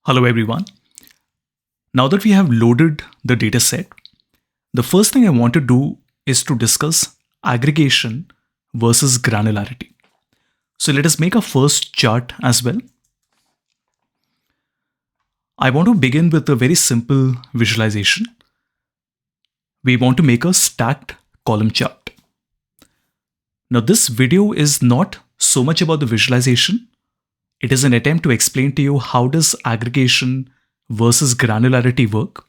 Hello everyone. Now that we have loaded the dataset, the first thing I want to do is to discuss aggregation versus granularity. So let us make a first chart as well. I want to begin with a very simple visualization. We want to make a stacked column chart. Now this video is not so much about the visualization. It is an attempt to explain to you how does aggregation versus granularity work,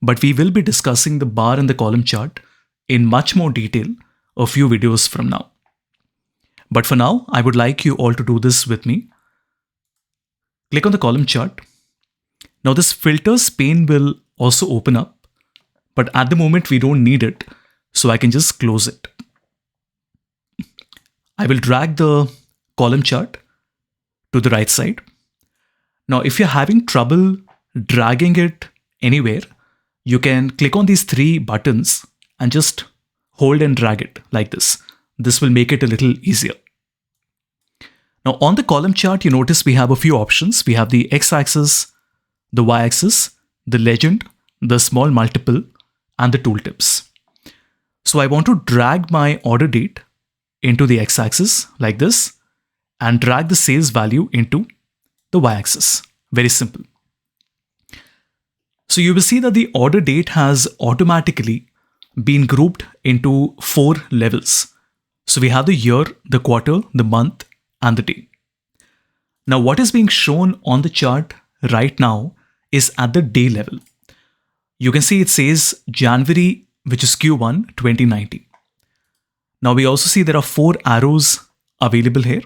but we will be discussing the bar and the column chart in much more detail a few videos from now. But for now, I would like you all to do this with me. Click on the column chart. Now this filters pane will also open up, but at the moment we don't need it, so I can just close it. I will drag the column chart to the right side. Now, if you're having trouble dragging it anywhere, you can click on these three buttons and just hold and drag it like this. This will make it a little easier. Now, on the column chart, you notice we have a few options. We have the x-axis, the y-axis, the legend, the small multiple, and the tooltips. So I want to drag my order date into the x-axis like this, and drag the sales value into the y-axis. Very simple. So you will see that the order date has automatically been grouped into 4 levels. So we have the year, the quarter, the month, and the day. Now what is being shown on the chart right now is at the day level. You can see it says January, which is Q1 2019. Now we also see there are 4 arrows available here.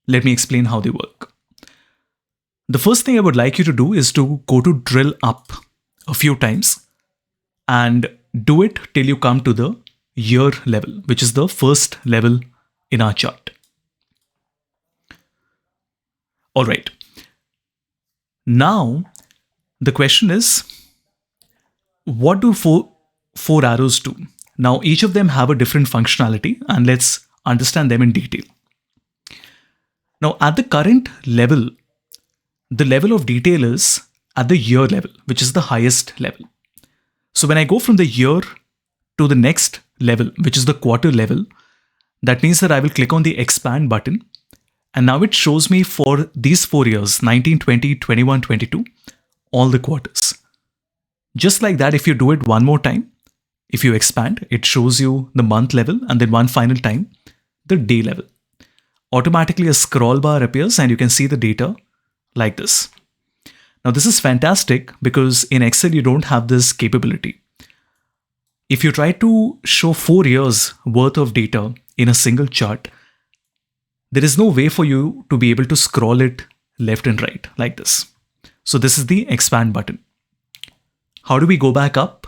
Let me explain how they work. The first thing I would like you to do is to go to drill up a few times and do it till you come to the year level, which is the first level in our chart. All right. Now, the question is, what do four arrows do? Now, each of them have a different functionality, and let's understand them in detail. Now, at the current level, the level of detail is at the year level, which is the highest level. So when I go from the year to the next level, which is the quarter level, that means that I will click on the expand button. And now it shows me for these 4 years, 19, 20, 21, 22, all the quarters. Just like that, if you do it one more time, if you expand, it shows you the month level, and then one final time, the day level. Automatically a scroll bar appears and you can see the data like this. Now this is fantastic because in Excel you don't have this capability. If you try to show 4 years worth of data in a single chart, there is no way for you to be able to scroll it left and right like this. So this is the expand button. How do we go back up?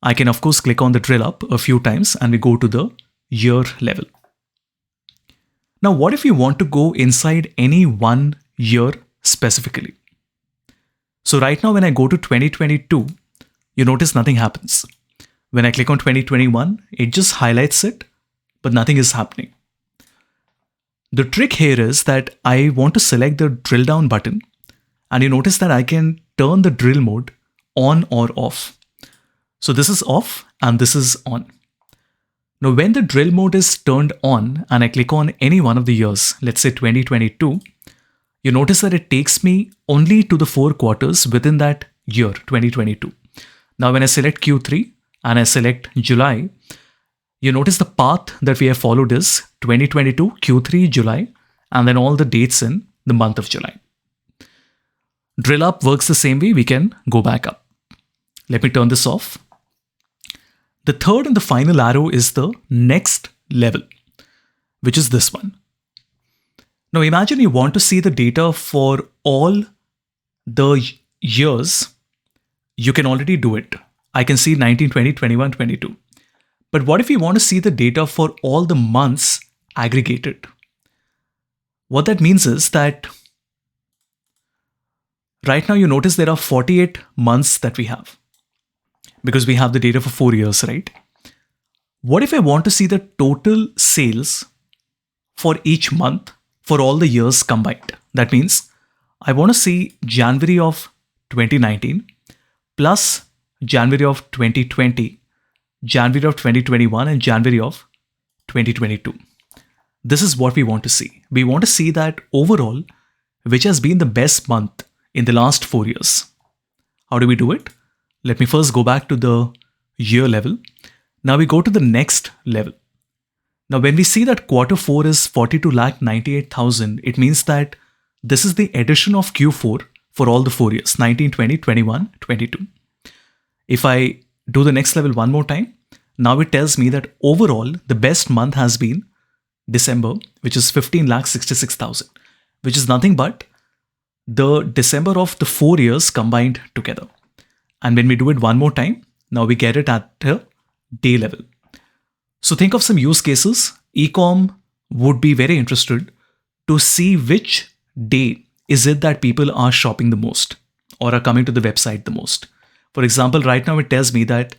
I can of course click on the drill up a few times and we go to the year level. Now, what if you want to go inside any one year specifically? So right now, when I go to 2022, you notice nothing happens. When I click on 2021, it just highlights it, but nothing is happening. The trick here is that I want to select the drill down button, and you notice that I can turn the drill mode on or off. So this is off and this is on. Now, when the drill mode is turned on and I click on any one of the years, let's say 2022, you notice that it takes me only to the 4 quarters within that year, 2022. Now, when I select Q3 and I select July, you notice the path that we have followed is 2022, Q3, July, and then all the dates in the month of July. Drill up works the same way. We can go back up. Let me turn this off. The third and the final arrow is the next level, which is this one. Now imagine you want to see the data for all the years. You can already do it. I can see 19, 20, 21, 22. But what if you want to see the data for all the months aggregated? What that means is that right now you notice there are 48 months that we have, because we have the data for 4 years, right? What if I want to see the total sales for each month for all the years combined? That means I want to see January of 2019 plus January of 2020, January of 2021, and January of 2022. This is what we want to see. We want to see that overall, which has been the best month in the last 4 years. How do we do it? Let me first go back to the year level. Now we go to the next level. Now, when we see that quarter 4 is 42,98,000, it means that this is the addition of Q4 for all the 4 years, 19, 20, 21, 22. If I do the next level one more time, now it tells me that overall, the best month has been December, which is 15,66,000, which is nothing but the December of the 4 years combined together. And when we do it one more time, now we get it at the day level. So think of some use cases. Ecom would be very interested to see which day is it that people are shopping the most or are coming to the website the most. For example, right now it tells me that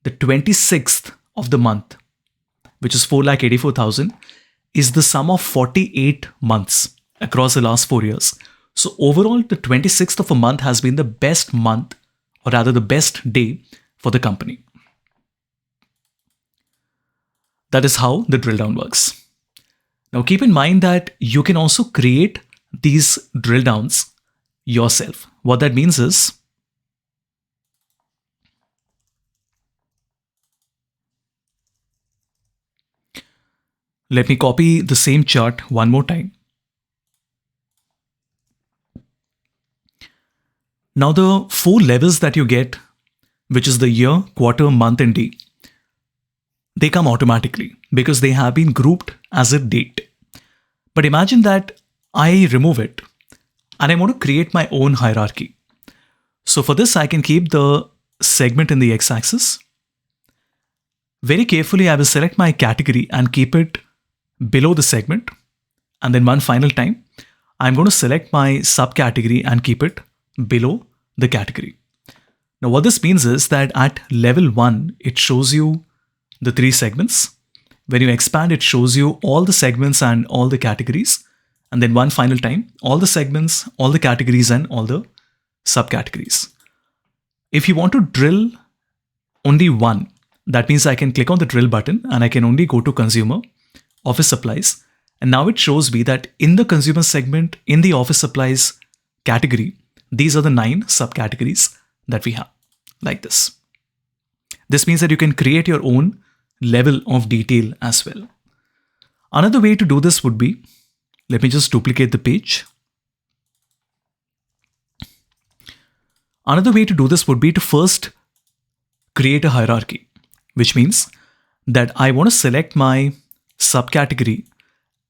the 26th of the month, which is 4,84,000, is the sum of 48 months across the last 4 years. So overall, the 26th of a month has been the best month, or rather the best day for the company. That is how the drill down works. Now keep in mind that you can also create these drill downs yourself. What that means is, let me copy the same chart one more time. Now the 4 levels that you get, which is the year, quarter, month, and day, they come automatically because they have been grouped as a date. But imagine that I remove it and I want to create my own hierarchy. So for this, I can keep the segment in the x-axis. Very carefully, I will select my category and keep it below the segment. And then one final time, I'm going to select my subcategory and keep it below the category. Now what this means is that at level 1, it shows you the 3 segments. When you expand, it shows you all the segments and all the categories. And then one final time, all the segments, all the categories, and all the subcategories. If you want to drill only one, that means I can click on the drill button and I can only go to consumer, office supplies. And now it shows me that in the consumer segment, in the office supplies category, these are the 9 subcategories that we have, like this. This means that you can create your own level of detail as well. Another way to do this would be, let me just duplicate the page. Another way to do this would be to first create a hierarchy, which means that I want to select my subcategory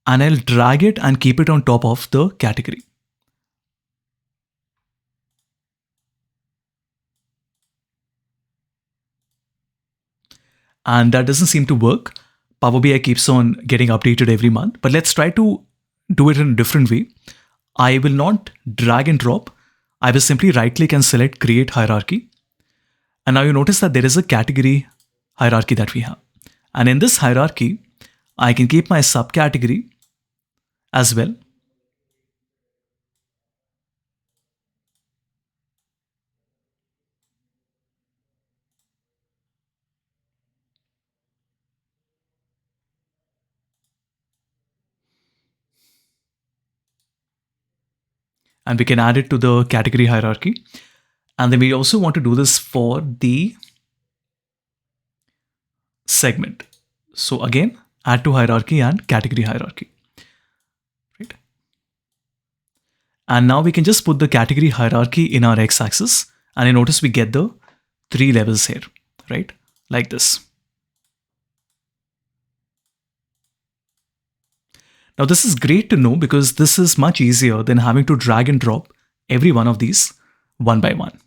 and I'll drag it and keep it on top of the category. And that doesn't seem to work. Power BI keeps on getting updated every month, but let's try to do it in a different way. I will not drag and drop. I will simply right click and select create hierarchy. And now you notice that there is a category hierarchy that we have. And in this hierarchy, I can keep my subcategory as well. And we can add it to the category hierarchy. And then we also want to do this for the segment. So again, add to hierarchy and category hierarchy. Right? And now we can just put the category hierarchy in our x-axis. And you notice we get the 3 levels here, right? Like this. Now this is great to know because this is much easier than having to drag and drop every one of these one by one.